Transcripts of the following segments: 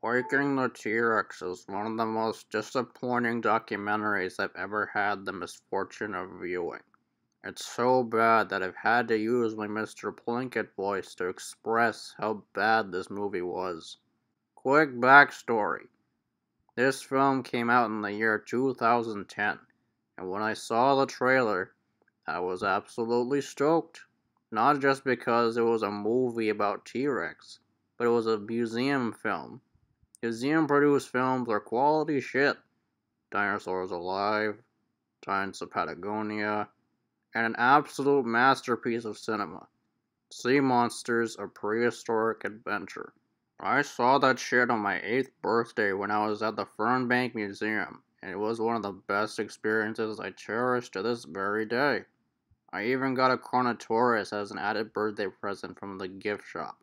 Waking the T.rex is one of the most disappointing documentaries I've ever had the misfortune of viewing. It's so bad that I've had to use my Mr. Plinkett voice to express how bad this movie was. Quick backstory. This film came out in the year 2010, and when I saw the trailer, I was absolutely stoked. Not just because it was a movie about T-Rex, but it was a museum film. Museum-produced films are quality shit. Dinosaurs Alive, Giants of Patagonia, and an absolute masterpiece of cinema. Sea Monsters, a prehistoric adventure. I saw that shit on my 8th birthday when I was at the Fernbank Museum, and it was one of the best experiences I cherish to this very day. I even got a Chronotaurus as an added birthday present from the gift shop.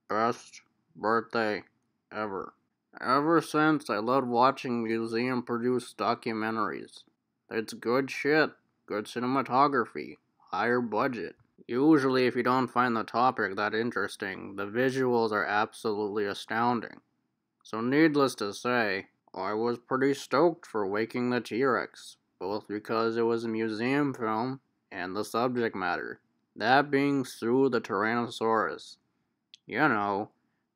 Best birthday ever. Ever since, I loved watching museum-produced documentaries. It's good shit, good cinematography, higher budget. Usually, if you don't find the topic that interesting, the visuals are absolutely astounding. So needless to say, I was pretty stoked for Waking the T-Rex, both because it was a museum film and the subject matter, that being Sue the Tyrannosaurus. You know,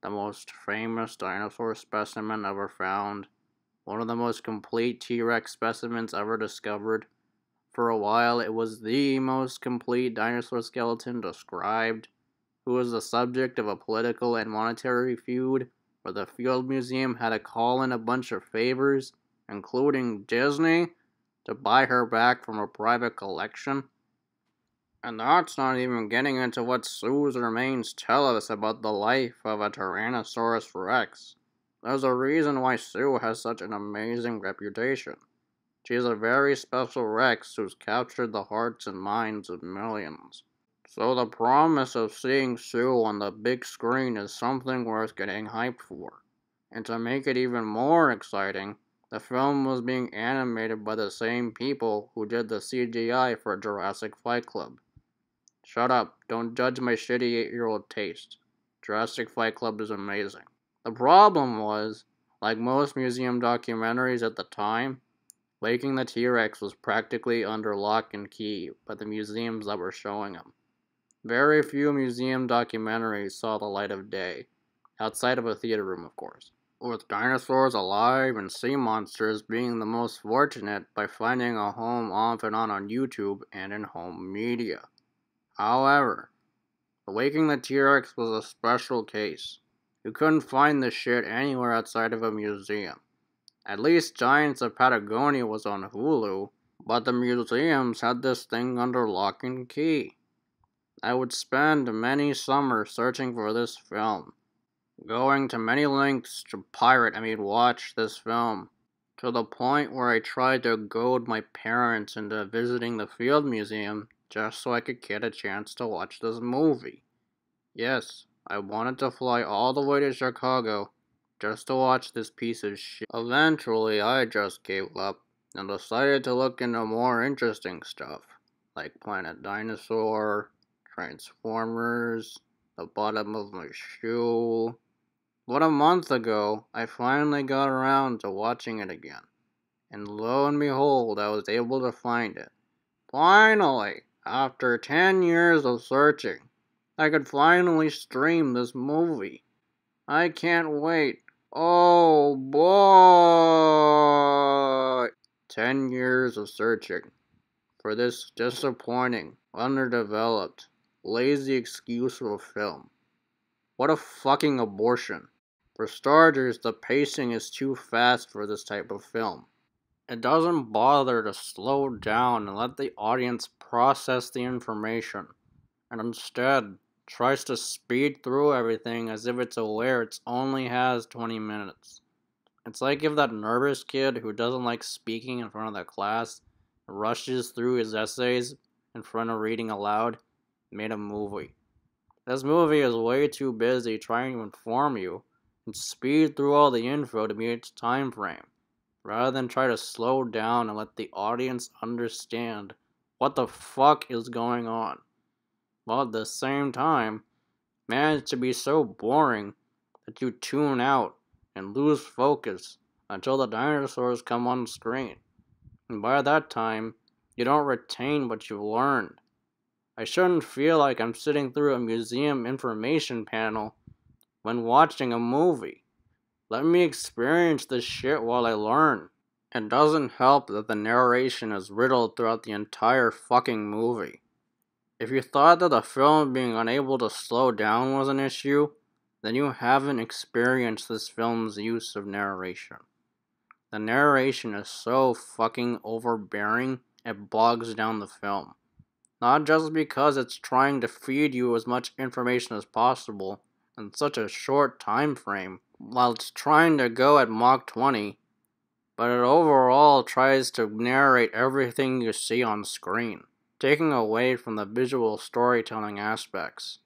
the most famous dinosaur specimen ever found, one of the most complete T-Rex specimens ever discovered. For a while, it was the most complete dinosaur skeleton described, who was the subject of a political and monetary feud, where the Field Museum had to call in a bunch of favors, including Disney, to buy her back from a private collection. And that's not even getting into what Sue's remains tell us about the life of a Tyrannosaurus Rex. There's a reason why Sue has such an amazing reputation. She's a very special Rex who's captured the hearts and minds of millions. So the promise of seeing Sue on the big screen is something worth getting hyped for. And to make it even more exciting, the film was being animated by the same people who did the CGI for Jurassic Fight Club. Shut up, don't judge my shitty 8-year-old taste. Jurassic Fight Club is amazing. The problem was, like most museum documentaries at the time, Waking the T-Rex was practically under lock and key by the museums that were showing him. Very few museum documentaries saw the light of day, outside of a theater room of course, with Dinosaurs Alive and Sea Monsters being the most fortunate by finding a home off and on YouTube and in home media. However, Waking the T-Rex was a special case. You couldn't find this shit anywhere outside of a museum. At least Giants of Patagonia was on Hulu, but the museums had this thing under lock and key. I would spend many summers searching for this film, going to many lengths to watch this film, to the point where I tried to goad my parents into visiting the Field Museum just so I could get a chance to watch this movie. Yes, I wanted to fly all the way to Chicago just to watch this piece of shit. Eventually, I just gave up and decided to look into more interesting stuff, like Planet Dinosaur, Transformers, the bottom of my shoe. But a month ago, I finally got around to watching it again, and lo and behold, I was able to find it. Finally, after 10 years of searching, I could finally stream this movie. I can't wait. Oh boy! 10 years of searching for this disappointing, underdeveloped, lazy excuse of a film. What a fucking abortion. For starters, the pacing is too fast for this type of film. It doesn't bother to slow down and let the audience process the information, and instead tries to speed through everything as if it's aware it only has 20 minutes. It's like if that nervous kid who doesn't like speaking in front of the class rushes through his essays in front of reading aloud made a movie. This movie is way too busy trying to inform you and speed through all the info to meet its time frame, rather than try to slow down and let the audience understand what the fuck is going on, while at the same time manage to be so boring that you tune out and lose focus until the dinosaurs come on screen. And by that time, you don't retain what you've learned. I shouldn't feel like I'm sitting through a museum information panel when watching a movie. Let me experience this shit while I learn. It doesn't help that the narration is riddled throughout the entire fucking movie. If you thought that the film being unable to slow down was an issue, then you haven't experienced this film's use of narration. The narration is so fucking overbearing, it bogs down the film. Not just because it's trying to feed you as much information as possible in such a short time frame, while it's trying to go at Mach 20, but it overall tries to narrate everything you see on screen, taking away from the visual storytelling aspects.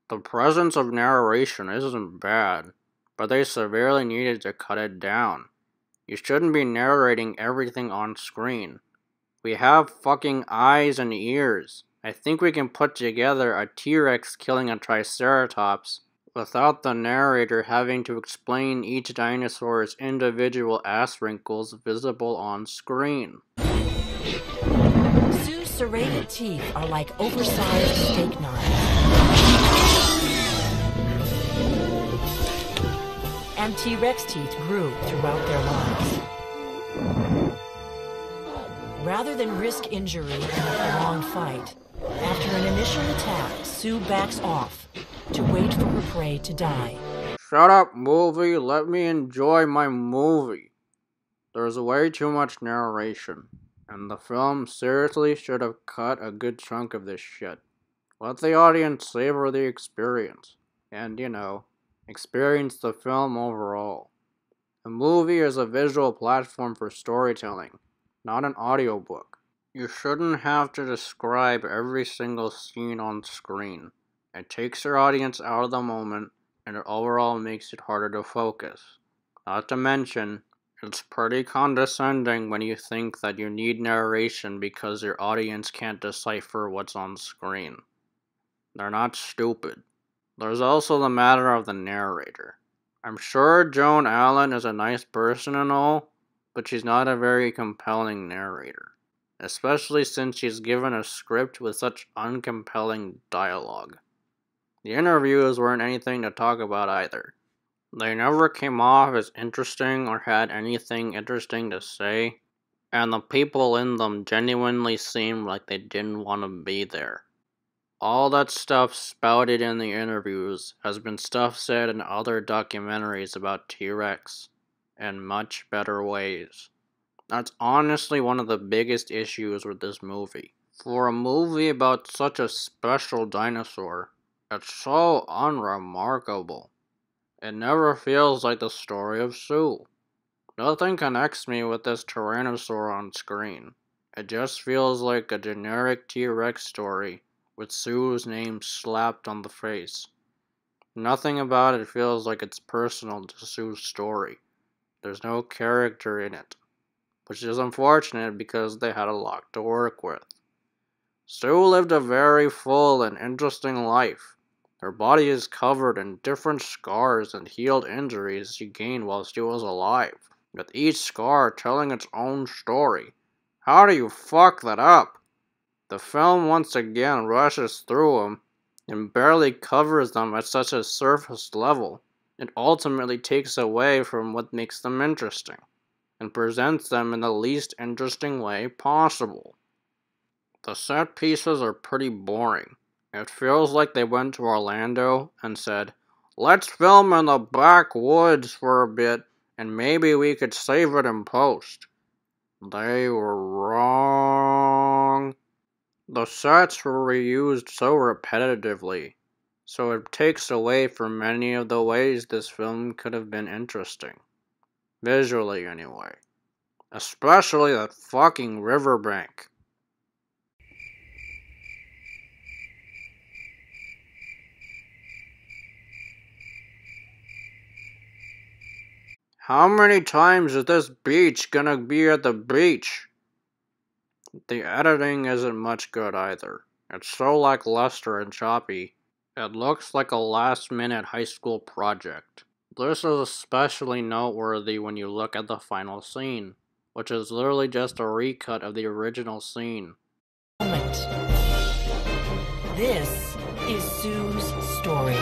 The presence of narration isn't bad, but they severely needed to cut it down. You shouldn't be narrating everything on screen. We have fucking eyes and ears. I think we can put together a T.rex killing a Triceratops without the narrator having to explain each dinosaur's individual ass wrinkles visible on screen. Sue's serrated teeth are like oversized steak knives. And T-Rex teeth grew throughout their lives. Rather than risk injury in a prolonged fight, after an initial attack, Sue backs off to wait for her prey to die. Shut up, movie. Let me enjoy my movie. There's way too much narration, and the film seriously should have cut a good chunk of this shit. Let the audience savor the experience, and, experience the film overall. A movie is a visual platform for storytelling, not an audiobook. You shouldn't have to describe every single scene on screen. It takes your audience out of the moment, and it overall makes it harder to focus. Not to mention, it's pretty condescending when you think that you need narration because your audience can't decipher what's on screen. They're not stupid. There's also the matter of the narrator. I'm sure Joan Allen is a nice person and all, but she's not a very compelling narrator, especially since she's given a script with such uncompelling dialogue. The interviews weren't anything to talk about either. They never came off as interesting or had anything interesting to say, and the people in them genuinely seemed like they didn't want to be there. All that stuff spouted in the interviews has been stuff said in other documentaries about T-Rex, in much better ways. That's honestly one of the biggest issues with this movie. For a movie about such a special dinosaur, it's so unremarkable. It never feels like the story of Sue. Nothing connects me with this Tyrannosaur on screen. It just feels like a generic T-Rex story with Sue's name slapped on the face. Nothing about it feels like it's personal to Sue's story. There's no character in it, which is unfortunate because they had a lot to work with. Sue lived a very full and interesting life. Her body is covered in different scars and healed injuries she gained while she was alive, with each scar telling its own story. How do you fuck that up? The film once again rushes through them and barely covers them at such a surface level. It ultimately takes away from what makes them interesting, and presents them in the least interesting way possible. The set pieces are pretty boring. It feels like they went to Orlando and said, "Let's film in the backwoods for a bit, and maybe we could save it in post." They were wrong. The sets were reused so repetitively, so it takes away from many of the ways this film could have been interesting. Visually, anyway. Especially that fucking riverbank. How many times is this beach gonna be at the beach? The editing isn't much good either. It's so lackluster and choppy, it looks like a last-minute high school project. This is especially noteworthy when you look at the final scene, which is literally just a recut of the original scene. This is Sue's story.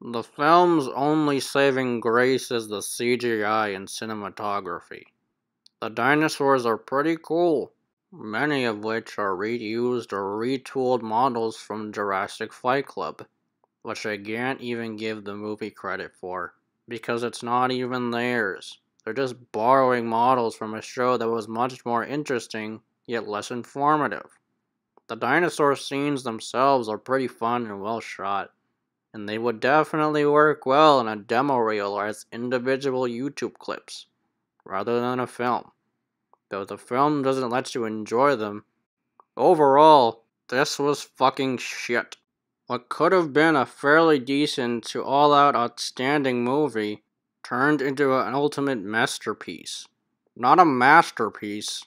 The film's only saving grace is the CGI and cinematography. The dinosaurs are pretty cool, many of which are reused or retooled models from Jurassic Fight Club, which I can't even give the movie credit for, because it's not even theirs. They're just borrowing models from a show that was much more interesting, yet less informative. The dinosaur scenes themselves are pretty fun and well shot, and they would definitely work well in a demo reel or as individual YouTube clips, rather than a film. Though the film doesn't let you enjoy them, overall, this was fucking shit. What could have been a fairly decent to all-out outstanding movie turned into an ultimate masterpiece. Not a masterpiece,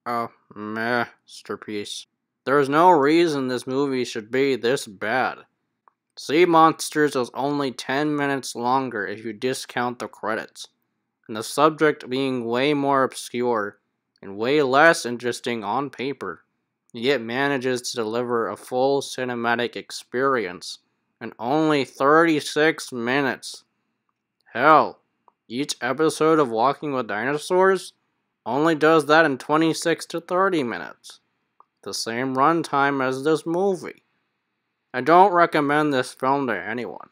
a masterpiece. There is no reason this movie should be this bad. Sea Monsters is only 10 minutes longer if you discount the credits, and the subject being way more obscure and way less interesting on paper, yet manages to deliver a full cinematic experience in only 36 minutes. Hell, each episode of Walking with Dinosaurs only does that in 26 to 30 minutes, the same runtime as this movie. I don't recommend this film to anyone,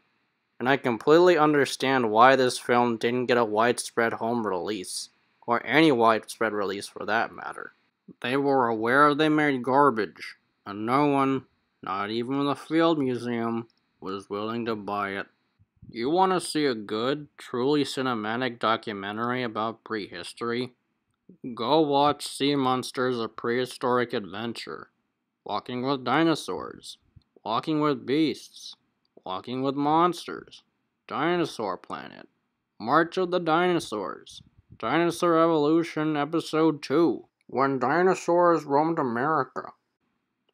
and I completely understand why this film didn't get a widespread home release, or any widespread release for that matter. They were aware they made garbage, and no one, not even the Field Museum, was willing to buy it. You want to see a good, truly cinematic documentary about prehistory? Go watch Sea Monsters: A Prehistoric Adventure, Walking with Dinosaurs, Walking with Beasts, Walking with Monsters, Dinosaur Planet, March of the Dinosaurs, Dinosaur Evolution Episode 2, When Dinosaurs Roamed America.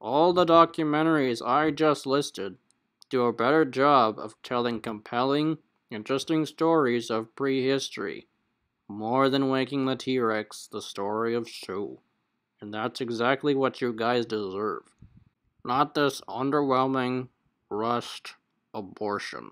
All the documentaries I just listed do a better job of telling compelling, interesting stories of prehistory, more than making the T.rex the story of Sue. And that's exactly what you guys deserve. Not this underwhelming, rushed abortion.